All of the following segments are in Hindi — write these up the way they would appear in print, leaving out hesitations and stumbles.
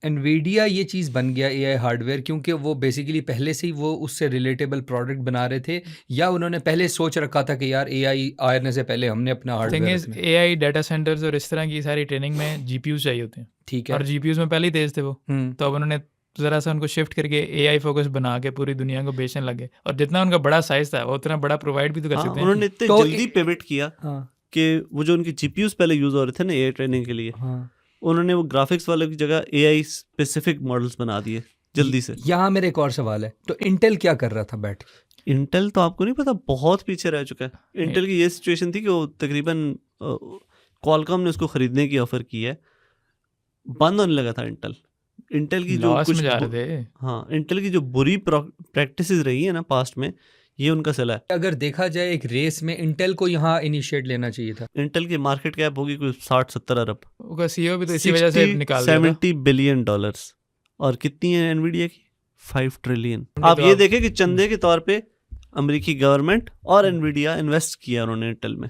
एनवीडिया ये चीज़ बन गया एआई हार्डवेयर क्योंकि वो बेसिकली पहले से ही वो उससे रिलेटेबल प्रोडक्ट बना रहे थे, या उन्होंने पहले सोच रखा था कि यार एआई आने से पहले हमने अपना थिंग हार्डवेयर इज रखना है? एआई डाटा सेंटर्स और इस तरह की सारी ट्रेनिंग में जीपीयूज चाहिए होते हैं, ठीक और है। जीपीयूज में पहले ही तेज थे वो, तो अब उन्होंने ज़रा सा उनको शिफ्ट करके एआई फोकस बना के पूरी दुनिया को बेचने लगे, और जितना उनका बड़ा साइज था वो उतना बड़ा प्रोवाइड भी तो कर हाँ, सकते हैं। उन्होंने इतने तो जल्दी पिवट किया हाँ कि वो जो उनके जीपीयूज पहले यूज हो रहे थे ना एआई ट्रेनिंग के लिए, हाँ, उन्होंने वो ग्राफिक्स वाले की जगह एआई स्पेसिफिक मॉडल्स बना दिए जल्दी से। यहाँ मेरा एक और सवाल है, तो इंटेल क्या कर रहा था बैठ के? इंटेल तो आपको नहीं पता बहुत पीछे रह चुका है। इंटेल की ये सिचुएशन थी कि वो तकरीबन क्वालकॉम ने उसको खरीदने की ऑफर की है, बंद होने लगा था इंटेल। इंटेल की जो लॉस कुछ में जा रहे थे। हाँ, इंटेल की जो बुरी प्रैक्टिसेस रही है ना पास्ट में, ये उनका सिला है। अगर देखा जाए एक रेस में इंटेल को यहाँ इनिशिएट लेना चाहिए था। इंटेल की मार्केट कैप होगी कोई 60-70 अरब, उसका सीईओ भी तो इसी वजह से निकाल दिया था। $70 बिलियन। और कितनी है एनवीडिया की? 5 ट्रिलियन। आप तो ये आप- देखें कि चंदे के तौर पे अमेरिकी गवर्नमेंट और एनवीडिया इन्वेस्ट किया उन्होंने इंटेल में,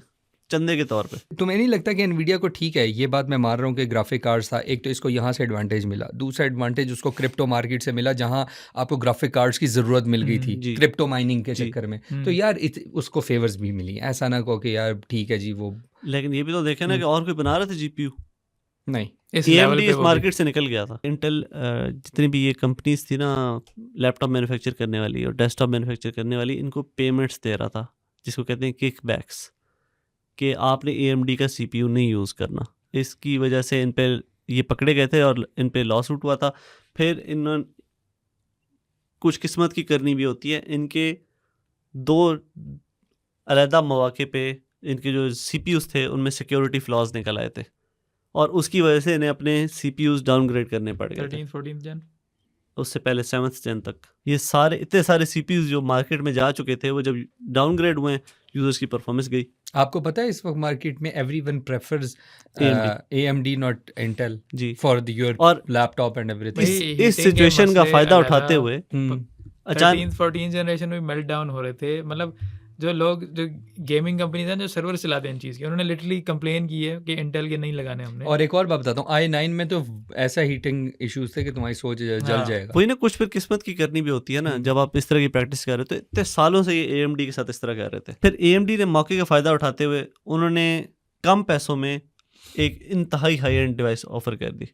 चंदे के तौर पे। तुम्हें नहीं लगता कि एनवीडिया को, ठीक है ये बात मैं मान रहा हूँ कि ग्राफिक कार्ड्स था, एक तो इसको यहाँ से एडवांटेज मिला, दूसरा एडवांटेज उसको क्रिप्टो मार्केट से मिला जहाँ आपको ग्राफिक कार्ड्स की ज़रूरत मिल गई थी जी। क्रिप्टो माइनिंग के जी। चक्कर में। तो यार उसको फेवर्स भी मिली, ऐसा ना कहो कि यार ठीक है जी वो लेकिन ये भी तो देखे ना कि और कोई बना रहे थे जीपीयू। नहीं। इस लेवल AMD पे इस वो भी- मार्केट से निकल गया था। इंटेल जितनी भी ये कंपनीज थी ना लैपटॉप मैन्युफैक्चर करने वाली और डेस्कटॉप मैन्युफैक्चर करने वाली, इनको पेमेंट्स दे रहा था जिसको कहते हैं किकबैक्स, कि आपने AMD का CPU नहीं यूज़ करना। इसकी वजह से इन पे ये पकड़े गए थे और इन पे लॉस रूट हुआ था। फिर इन्होंने कुछ किस्मत की करनी भी होती है, इनके 2 अलहदा मौके पे इनके जो CPUs थे उनमें सिक्योरिटी फ्लॉज निकल आए थे, और उसकी वजह से इन्हें अपने CPUs डाउनग्रेड करने पड़ गए थे। 13th 14th जन। उससे पहले 7th Gen तक ये सारे इतने सारे CPUs जो मार्केट में जा चुके थे, वो जब डाउनग्रेड हुए यूजर्स की परफॉर्मेंस गई। आपको पता है इस वक्त मार्केट में everyone prefers AMD AMD not Intel जी। फॉर योर और लैपटॉप एंड एवरीथिंग। इस भाई, इस heating के सिचुएशन का मसले फायदा अलग उठाते है। हुए अचानक 13th 14th जनरेशन में मेल्ट डाउन हो रहे थे। मतलब जो लोग, जो गेमिंग कंपनीज हैं जो सर्वर चलाते हैं इन चीज़ के, उन्होंने लिटरली कंप्लेन की है कि इंटेल के नहीं लगाने हमने। और एक और बात बताता हूँ, i9 में तो ऐसा हीटिंग इश्यूज थे कि तुम्हारी सोच जल हाँ। जाएगा। वही ना, कुछ फिर किस्मत की करनी भी होती है ना। जब आप इस तरह की प्रैक्टिस कर रहे हो, तो इतने सालों से ये AMD के साथ इस तरह कर रहे थे, फिर AMD ने मौके का फ़ायदा उठाते हुए उन्होंने कम पैसों में एक इंतहाई हाई एंड डिवाइस ऑफर कर दी।